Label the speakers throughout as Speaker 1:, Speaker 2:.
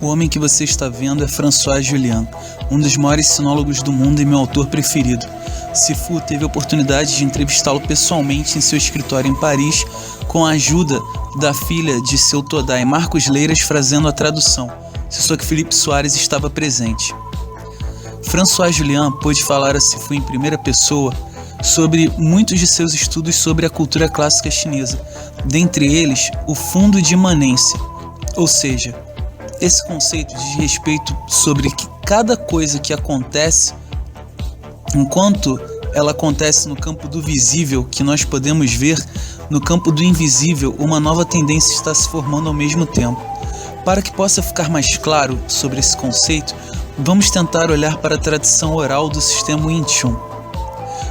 Speaker 1: O homem que você está vendo é François Julian, um dos maiores sinólogos do mundo e meu autor preferido. Sifu teve a oportunidade de entrevistá-lo pessoalmente em seu escritório em Paris, com a ajuda da filha de seu Todai, Marcos Leiras, fazendo a tradução, só que Felipe Soares estava presente. François Julian pôde falar a Sifu em primeira pessoa sobre muitos de seus estudos sobre a cultura clássica chinesa, dentre eles o fundo de imanência, ou seja, esse conceito diz respeito sobre que cada coisa que acontece, enquanto ela acontece no campo do visível, que nós podemos ver, no campo do invisível, uma nova tendência está se formando ao mesmo tempo. Para que possa ficar mais claro sobre esse conceito, vamos tentar olhar para a tradição oral do sistema Wing Chun.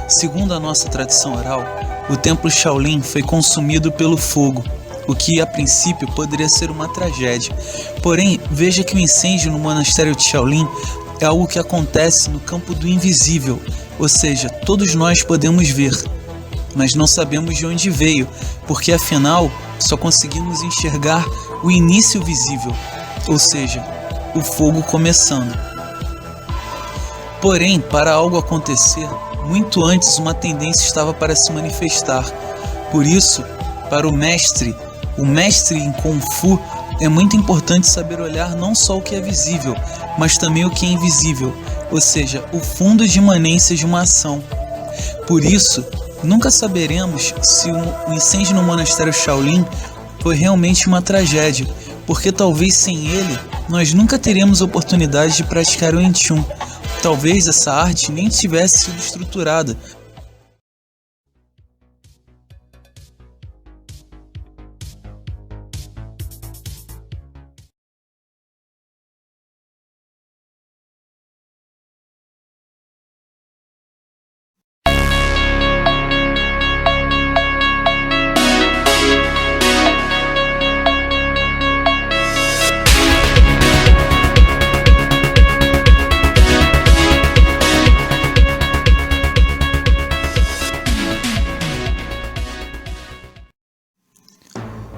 Speaker 1: Segundo a nossa tradição oral, o templo Shaolin foi consumido pelo fogo, o que a princípio poderia ser uma tragédia. Porém, veja que o incêndio no monastério de Shaolin é algo que acontece no campo do invisível, ou seja, todos nós podemos ver, mas não sabemos de onde veio, porque afinal só conseguimos enxergar o início visível, ou seja, o fogo começando. Porém, para algo acontecer, muito antes uma tendência estava para se manifestar. Por isso, para o mestre em Kung Fu, é muito importante saber olhar não só o que é visível, mas também o que é invisível, ou seja, o fundo de imanência de uma ação. Por isso, nunca saberemos se o incêndio no monastério Shaolin foi realmente uma tragédia, porque talvez sem ele, nós nunca teremos oportunidade de praticar o Wing Chun. Talvez essa arte nem tivesse sido estruturada.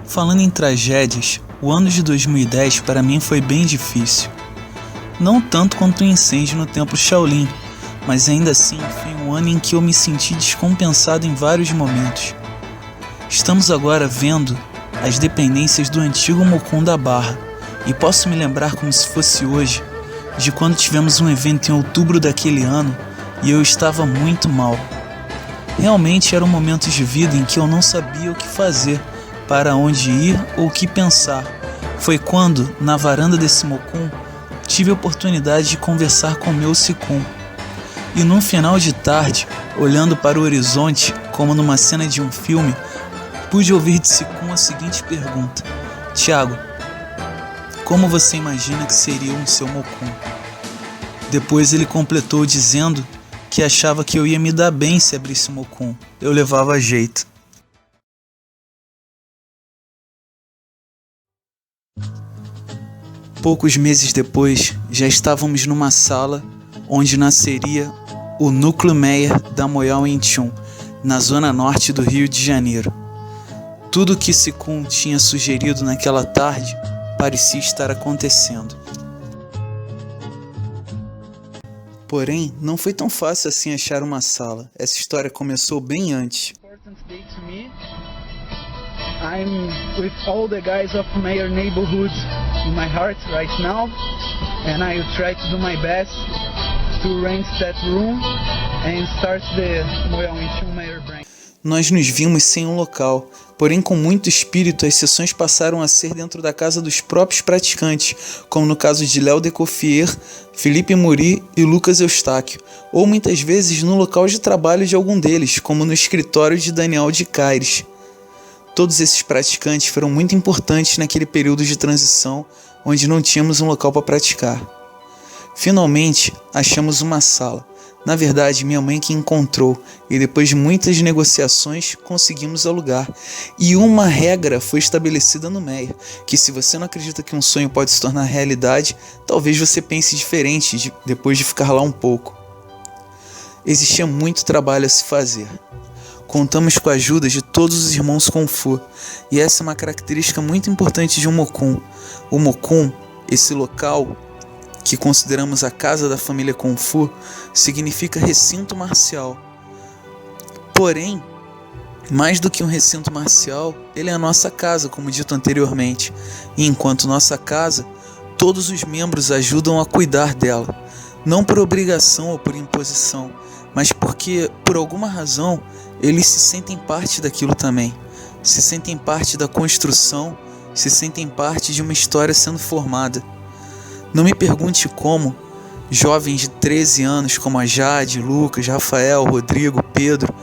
Speaker 1: Falando em tragédias, o ano de 2010 para mim foi bem difícil. Não tanto quanto o incêndio no templo Shaolin, mas ainda assim foi um ano em que eu me senti descompensado em vários momentos. Estamos agora vendo as dependências do antigo Mocum da Barra, e posso me lembrar como se fosse hoje, de quando tivemos um evento em outubro daquele ano e eu estava muito mal. Realmente eram momentos de vida em que eu não sabia o que fazer, para onde ir ou o que pensar. Foi quando, na varanda desse Mocum, tive a oportunidade de conversar com meu Sicum. E num final de tarde, olhando para o horizonte, como numa cena de um filme, pude ouvir de Sicum a seguinte pergunta: Tiago, como você imagina que seria um seu Mocum? Depois ele completou dizendo que achava que eu ia me dar bem se abrisse o Mocum. Eu levava jeito. Poucos meses depois, já estávamos numa sala onde nasceria o Núcleo Meyer da Moyal Wing Chun, na zona norte do Rio de Janeiro. Tudo o que Sicum tinha sugerido naquela tarde parecia estar acontecendo. Porém, não foi tão fácil assim achar uma sala. Essa história começou bem antes.
Speaker 2: I'm with all the guys of Meyer neighborhood in my heart right now, and I will try to do my best to rent that room and start the Moyal Wing Chun Meyer brand.
Speaker 1: Nós nos vimos sem um local, porém com muito espírito as sessões passaram a ser dentro da casa dos próprios praticantes, como no caso de Léo Decoffier, Felipe Muri e Lucas Eustáquio, ou muitas vezes no local de trabalho de algum deles, como no escritório de Daniel de Caires. Todos esses praticantes foram muito importantes naquele período de transição onde não tínhamos um local para praticar. Finalmente, achamos uma sala. Na verdade, minha mãe que encontrou, e depois de muitas negociações, conseguimos alugar. E uma regra foi estabelecida no Meyer, que se você não acredita que um sonho pode se tornar realidade, talvez você pense diferente depois de ficar lá um pouco. Existia muito trabalho a se fazer. Contamos com a ajuda de todos os irmãos Kung Fu, e essa é uma característica muito importante de um Mocum. O Mocum, Esse local, que consideramos a casa da família Kung Fu, significa recinto marcial. Porém, mais do que um recinto marcial, ele é a nossa casa, como dito anteriormente. E enquanto nossa casa, todos os membros ajudam a cuidar dela. Não por obrigação ou por imposição, mas porque, por alguma razão, eles se sentem parte daquilo também. Se sentem parte da construção, se sentem parte de uma história sendo formada. Não me pergunte como jovens de 13 anos como a Jade, Lucas, Rafael, Rodrigo, Pedro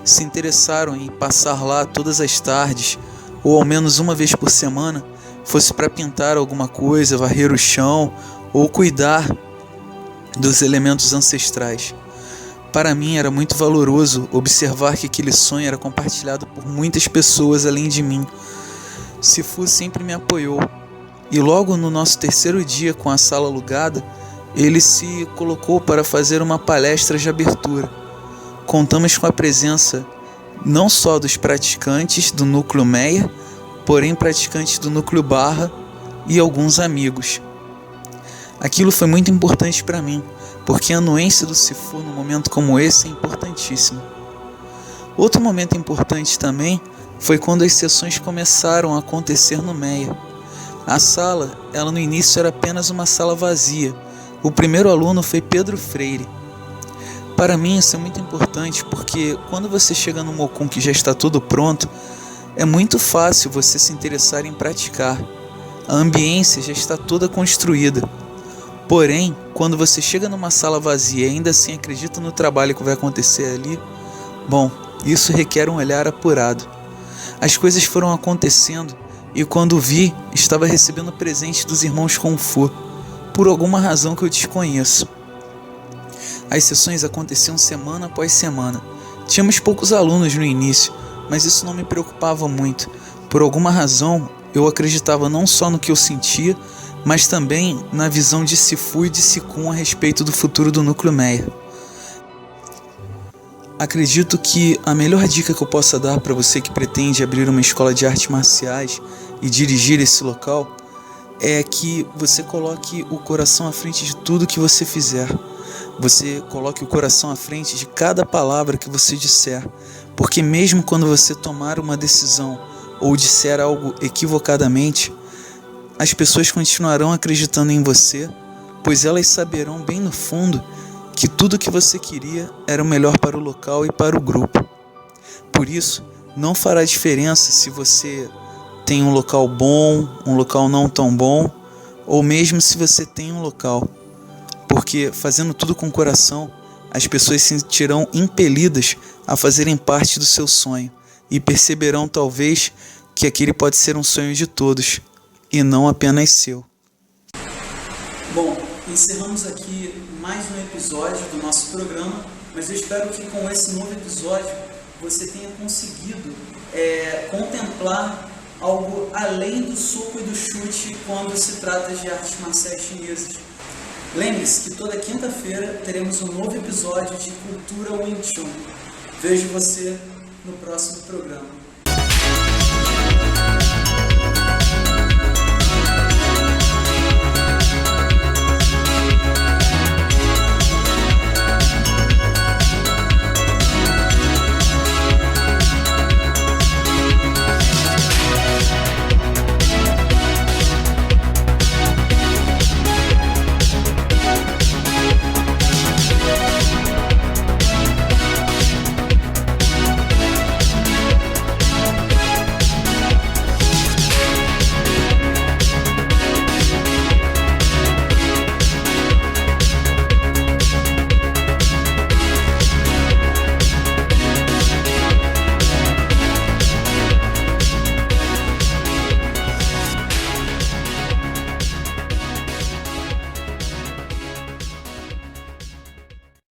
Speaker 1: se interessaram em passar lá todas as tardes, ou ao menos uma vez por semana, fosse para pintar alguma coisa, varrer o chão ou cuidar dos elementos ancestrais. Para mim era muito valoroso observar que aquele sonho era compartilhado por muitas pessoas além de mim. Sifu sempre me apoiou, e logo no nosso terceiro dia com a sala alugada, ele se colocou para fazer uma palestra de abertura. Contamos com a presença não só dos praticantes do núcleo Meia, porém praticantes do núcleo Barra e alguns amigos. Aquilo foi muito importante para mim, porque a anuência do Sifu num momento como esse é importantíssima. Outro momento importante também foi quando as sessões começaram a acontecer no Meia. A sala, ela no início era apenas uma sala vazia. O primeiro aluno foi Pedro Freire. Para mim isso é muito importante porque quando você chega no Mokun que já está tudo pronto, é muito fácil você se interessar em praticar. A ambiência já está toda construída. Porém, quando você chega numa sala vazia e ainda assim acredita no trabalho que vai acontecer ali, bom, isso requer um olhar apurado. As coisas foram acontecendo e quando vi, estava recebendo presente dos irmãos Kung Fu, por alguma razão que eu desconheço. As sessões aconteciam semana após semana. Tínhamos poucos alunos no início, mas isso não me preocupava muito. Por alguma razão, eu acreditava não só no que eu sentia, mas também na visão de Sifu e de Sikun a respeito do futuro do núcleo Meia. Acredito que a melhor dica que eu possa dar para você que pretende abrir uma escola de artes marciais e dirigir esse local é que você coloque o coração à frente de tudo que você fizer. Você coloque o coração à frente de cada palavra que você disser, porque mesmo quando você tomar uma decisão ou disser algo equivocadamente, as pessoas continuarão acreditando em você, pois elas saberão bem no fundo que tudo que você queria era o melhor para o local e para o grupo. Por isso, não fará diferença se você tem um local bom, um local não tão bom, ou mesmo se você tem um local. Porque fazendo tudo com o coração, as pessoas se sentirão impelidas a fazerem parte do seu sonho e perceberão talvez que aquele pode ser um sonho de todos e não apenas seu. Bom, encerramos aqui mais um episódio do nosso programa, mas eu espero que com esse novo episódio você tenha conseguido contemplar algo além do soco e do chute quando se trata de artes marciais chinesas. Lembre-se que toda quinta-feira teremos um novo episódio de Cultura Wing Chun. Vejo você no próximo programa.